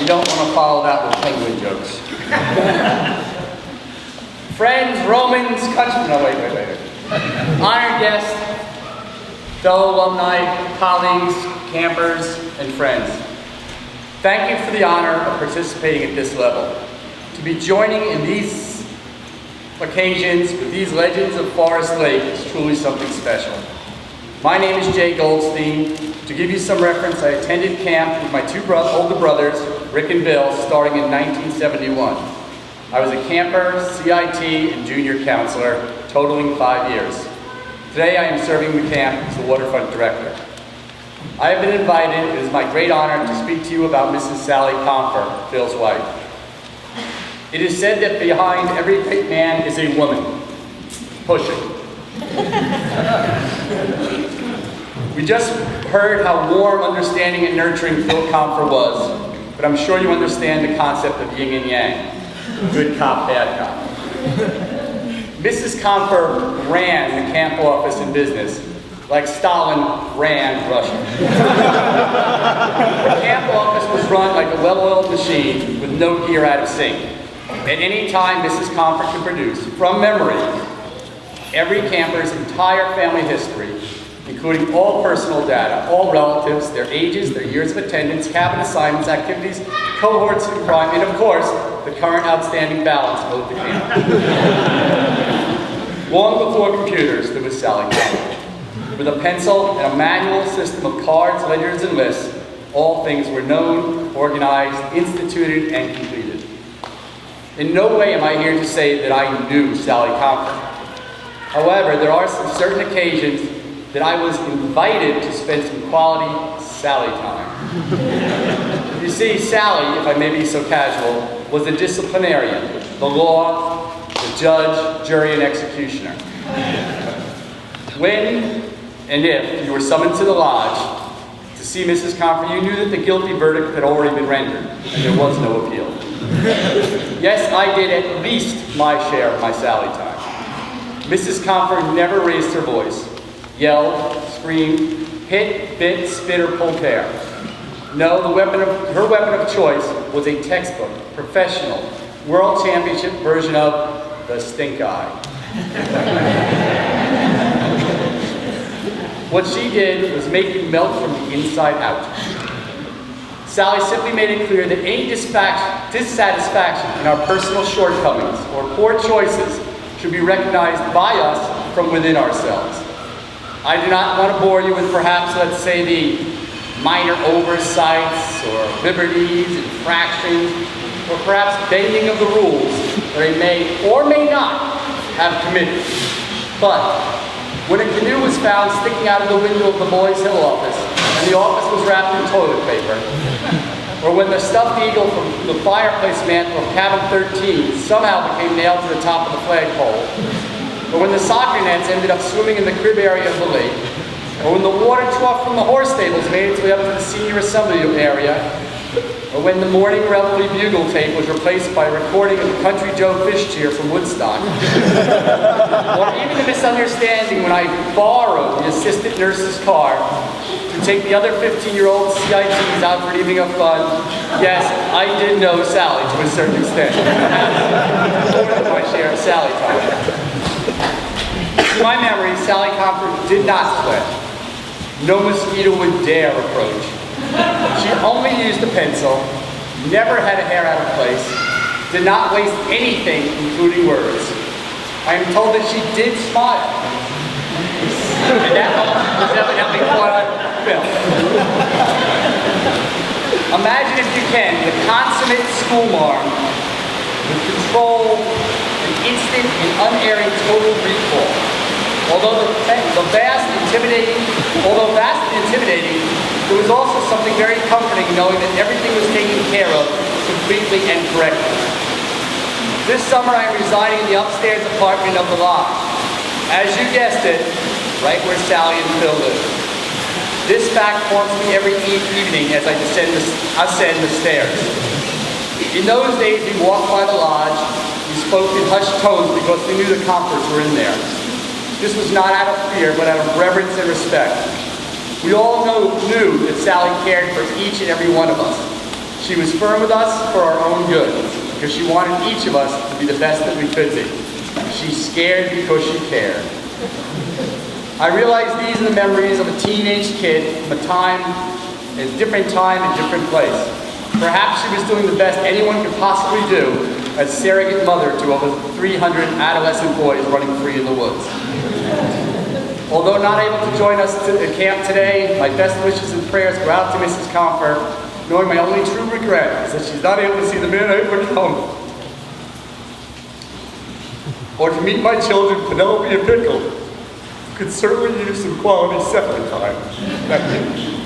don't want to follow that with penguin jokes. Friends, Romans, country, no, wait. Honored guests, fellow alumni, colleagues, campers, and friends. Thank you for the honor of participating at this level. To be joining in these occasions with these legends of Forest Lake is truly something special. My name is Jay Goldstein. To give you some reference, I attended camp with my two older brothers, Rick and Bill, starting in 1971. I was a camper, CIT, and junior counselor, totaling 5 years. Today I am serving the camp as the waterfront director. I have been invited. It is my great honor to speak to you about Mrs. Sally Confer, Bill's wife. It is said that behind every great man is a woman. Pushing. We just heard how warm, understanding, and nurturing Phil Confer was, but I'm sure you understand the concept of yin and yang. Good cop, bad cop. Mrs. Confer ran the camp office and business like Stalin ran Russia. The camp office was run like a well-oiled machine with no gear out of sync. At any time, Mrs. Confer could produce, from memory, every camper's entire family history, including all personal data, all relatives, their ages, their years of attendance, cabin assignments, activities, cohorts in crime, and of course, the current outstanding balance owed to camp. Long before computers, there was Sally Confer. With a pencil and a manual system of cards, ledgers, and lists, all things were known, organized, instituted, and completed. In no way am I here to say that I knew Sally Confer. However, there are some certain occasions that I was invited to spend some quality Sally time. You see, Sally, if I may be so casual, was a disciplinarian, the law, the judge, jury, and executioner. When and if you were summoned to the lodge to see Mrs. Confer, you knew that the guilty verdict had already been rendered, and there was no appeal. Yes, I did at least my share of my Sally time. Mrs. Confer never raised her voice, yelled, screamed, hit, bit, spit, or pulled hair. No, her weapon of choice was a textbook, professional, world championship version of the stink eye. What she did was make you melt from the inside out. Sally simply made it clear that any dissatisfaction in our personal shortcomings or poor choices should be recognized by us from within ourselves. I do not want to bore you with perhaps, let's say, the minor oversights or liberties, infractions, or perhaps bending of the rules that I may or may not have committed. But when a canoe was found sticking out of the window of the Boys Hill office and the office was wrapped in toilet paper, or when the stuffed eagle from the fireplace mantle of cabin 13 somehow became nailed to the top of the flagpole, or when the soccer nets ended up swimming in the crib area of the lake, or when the water trough from the horse stables made its way up to the senior assembly area, or when the morning revelry bugle tape was replaced by a recording of the Country Joe fish cheer from Woodstock, or even the misunderstanding when I borrowed the assistant nurse's car to take the other 15-year-old CITs out for an evening of fun. Yes, I did know Sally to a certain extent. More than my share of Sally time. To my memory, Sally Confer did not sweat. No mosquito would dare approach. She only used a pencil, never had a hair out of place, did not waste anything, including words. I am told that she did smile. And that was evidently caught on film. Imagine, if you can, the consummate schoolmarm with control, an instant and unerring total recall. Although vast and intimidating, there was also something very comforting knowing that everything was taken care of completely and correctly. This summer I am residing in the upstairs apartment of the lodge. As you guessed it, right where Sally and Phil live. This fact haunts me every evening as I ascend the stairs. In those days we walked by the lodge, we spoke in hushed tones because we knew the Confers were in there. This was not out of fear, but out of reverence and respect. We all knew that Sally cared for each and every one of us. She was firm with us for our own good, because she wanted each of us to be the best that we could be. She's scared because she cared. I realize these are the memories of a teenage kid from a different time and different place. Perhaps she was doing the best anyone could possibly do as surrogate mother to over 300 adolescent boys running free in the woods. Although not able to join us at camp today, my best wishes and prayers go out to Mrs. Confer, knowing my only true regret is that she's not able to see the man I've become. Or to meet my children, Penelope and Pickle, who could certainly use some quality separate time. Thank you.